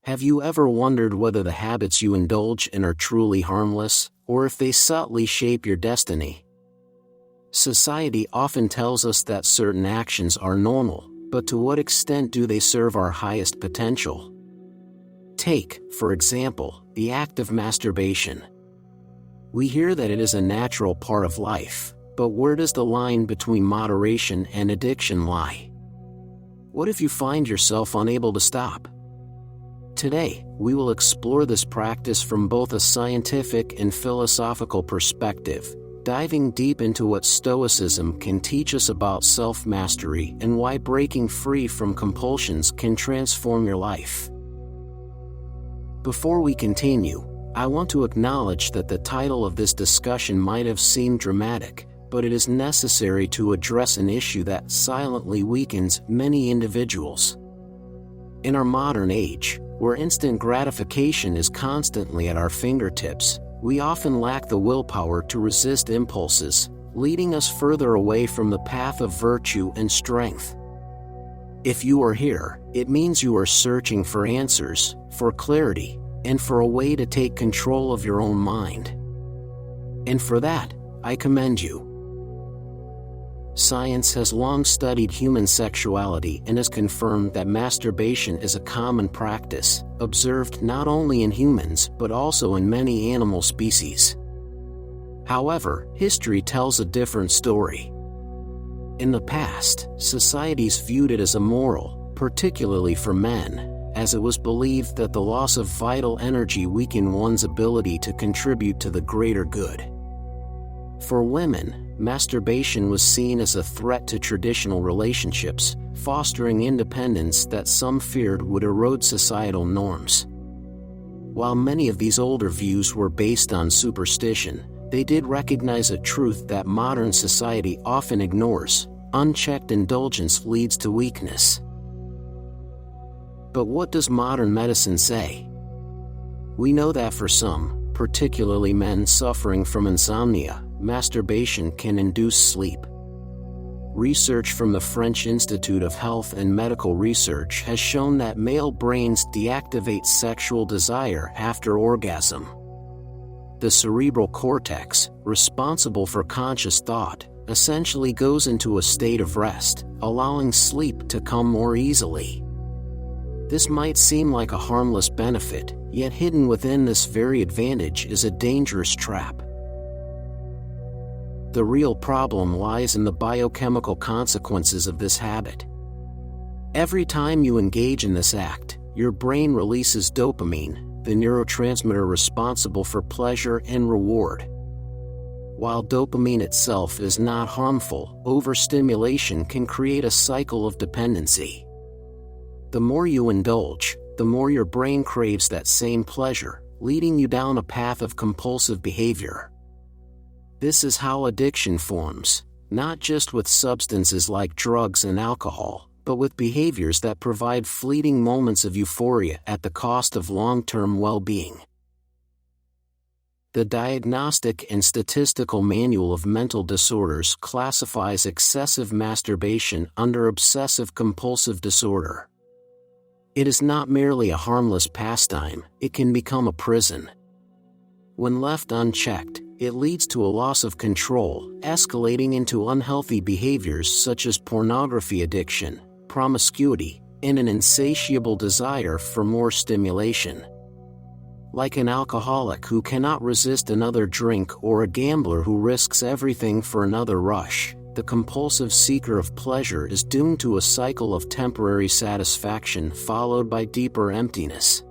Have you ever wondered whether the habits you indulge in are truly harmless, or if they subtly shape your destiny? Society often tells us that certain actions are normal, but to what extent do they serve our highest potential? Take, for example, the act of masturbation. We hear that it is a natural part of life, but where does the line between moderation and addiction lie? What if you find yourself unable to stop? Today, we will explore this practice from both a scientific and philosophical perspective, diving deep into what Stoicism can teach us about self-mastery and why breaking free from compulsions can transform your life. Before we continue, I want to acknowledge that the title of this discussion might have seemed dramatic, but it is necessary to address an issue that silently weakens many individuals. In our modern age, where instant gratification is constantly at our fingertips, we often lack the willpower to resist impulses, leading us further away from the path of virtue and strength. If you are here, it means you are searching for answers, for clarity, and for a way to take control of your own mind. And for that, I commend you. Science has long studied human sexuality and has confirmed that masturbation is a common practice, observed not only in humans but also in many animal species. However, history tells a different story. In the past, societies viewed it as immoral, particularly for men, as it was believed that the loss of vital energy weakened one's ability to contribute to the greater good. For women, masturbation was seen as a threat to traditional relationships, fostering independence that some feared would erode societal norms. While many of these older views were based on superstition, they did recognize a truth that modern society often ignores: unchecked indulgence leads to weakness. But what does modern medicine say? We know that for some, particularly men suffering from insomnia, masturbation can induce sleep. Research from the French Institute of Health and Medical Research has shown that male brains deactivate sexual desire after orgasm. The cerebral cortex, responsible for conscious thought, essentially goes into a state of rest, allowing sleep to come more easily. This might seem like a harmless benefit, yet hidden within this very advantage is a dangerous trap. The real problem lies in the biochemical consequences of this habit. Every time you engage in this act, your brain releases dopamine, the neurotransmitter responsible for pleasure and reward. While dopamine itself is not harmful, overstimulation can create a cycle of dependency. The more you indulge, the more your brain craves that same pleasure, leading you down a path of compulsive behavior. This is how addiction forms, not just with substances like drugs and alcohol, but with behaviors that provide fleeting moments of euphoria at the cost of long-term well-being. The Diagnostic and Statistical Manual of Mental Disorders classifies excessive masturbation under obsessive-compulsive disorder. It is not merely a harmless pastime, it can become a prison. When left unchecked, it leads to a loss of control, escalating into unhealthy behaviors such as pornography addiction, promiscuity, and an insatiable desire for more stimulation. Like an alcoholic who cannot resist another drink or a gambler who risks everything for another rush, the compulsive seeker of pleasure is doomed to a cycle of temporary satisfaction followed by deeper emptiness.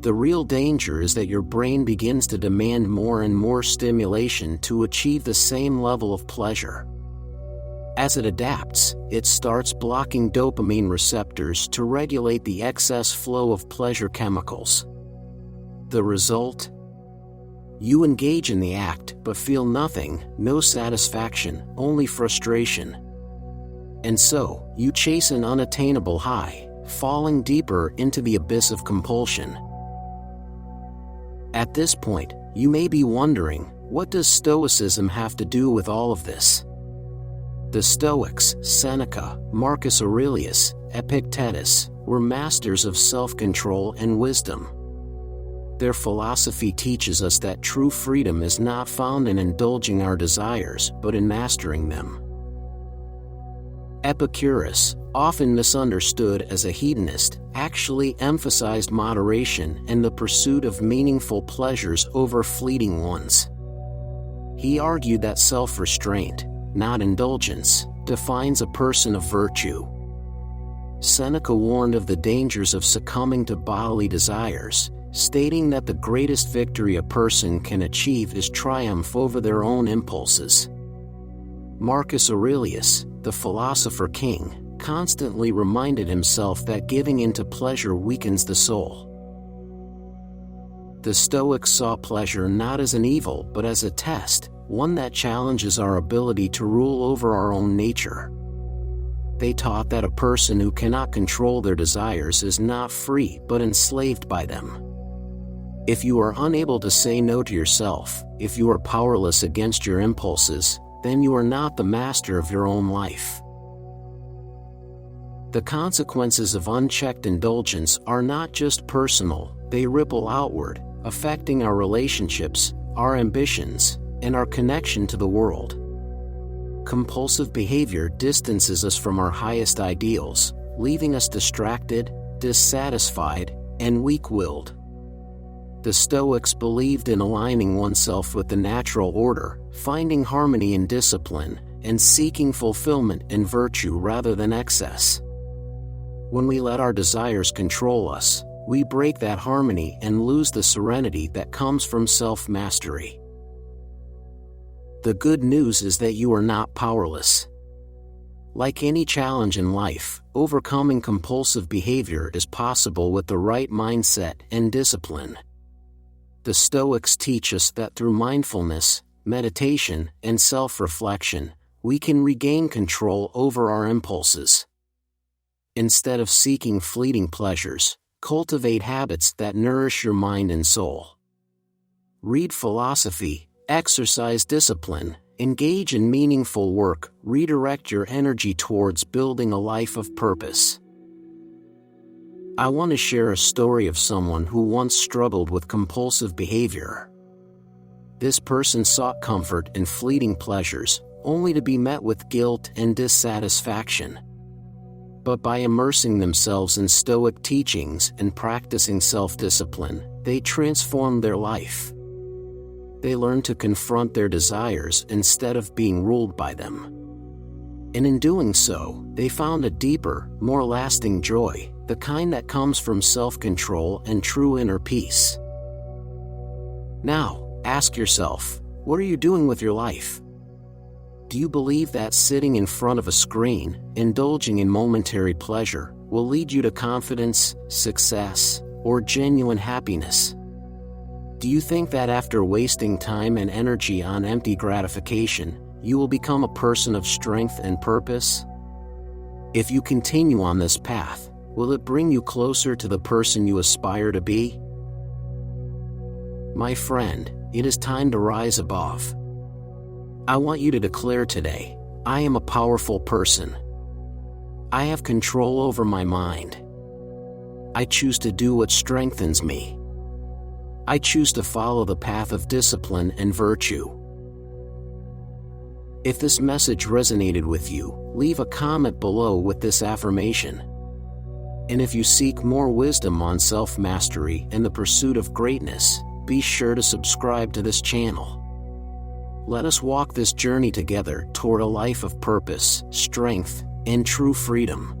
The real danger is that your brain begins to demand more and more stimulation to achieve the same level of pleasure. As it adapts, it starts blocking dopamine receptors to regulate the excess flow of pleasure chemicals. The result? You engage in the act but feel nothing, no satisfaction, only frustration. And so, you chase an unattainable high, falling deeper into the abyss of compulsion. At this point, you may be wondering, what does Stoicism have to do with all of this? The Stoics, Seneca, Marcus Aurelius, Epictetus, were masters of self-control and wisdom. Their philosophy teaches us that true freedom is not found in indulging our desires, but in mastering them. Epicurus, often misunderstood as a hedonist, actually emphasized moderation and the pursuit of meaningful pleasures over fleeting ones. He argued that self-restraint, not indulgence, defines a person of virtue. Seneca warned of the dangers of succumbing to bodily desires, stating that the greatest victory a person can achieve is triumph over their own impulses. Marcus Aurelius, the philosopher king, constantly reminded himself that giving in to pleasure weakens the soul. The Stoics saw pleasure not as an evil but as a test, one that challenges our ability to rule over our own nature. They taught that a person who cannot control their desires is not free but enslaved by them. If you are unable to say no to yourself, if you are powerless against your impulses, then you are not the master of your own life. The consequences of unchecked indulgence are not just personal, they ripple outward, affecting our relationships, our ambitions, and our connection to the world. Compulsive behavior distances us from our highest ideals, leaving us distracted, dissatisfied, and weak-willed. The Stoics believed in aligning oneself with the natural order, finding harmony in discipline, and seeking fulfillment in virtue rather than excess. When we let our desires control us, we break that harmony and lose the serenity that comes from self-mastery. The good news is that you are not powerless. Like any challenge in life, overcoming compulsive behavior is possible with the right mindset and discipline. The Stoics teach us that through mindfulness, meditation, and self-reflection, we can regain control over our impulses. Instead of seeking fleeting pleasures, cultivate habits that nourish your mind and soul. Read philosophy, exercise discipline, engage in meaningful work, redirect your energy towards building a life of purpose. I want to share a story of someone who once struggled with compulsive behavior. This person sought comfort in fleeting pleasures, only to be met with guilt and dissatisfaction. But by immersing themselves in Stoic teachings and practicing self-discipline, they transformed their life. They learned to confront their desires instead of being ruled by them. And in doing so, they found a deeper, more lasting joy, the kind that comes from self-control and true inner peace. Now, ask yourself, what are you doing with your life? Do you believe that sitting in front of a screen, indulging in momentary pleasure, will lead you to confidence, success, or genuine happiness? Do you think that after wasting time and energy on empty gratification, you will become a person of strength and purpose? If you continue on this path, will it bring you closer to the person you aspire to be? My friend, it is time to rise above. I want you to declare today, I am a powerful person. I have control over my mind. I choose to do what strengthens me. I choose to follow the path of discipline and virtue. If this message resonated with you, leave a comment below with this affirmation. And if you seek more wisdom on self-mastery and the pursuit of greatness, be sure to subscribe to this channel. Let us walk this journey together toward a life of purpose, strength, and true freedom.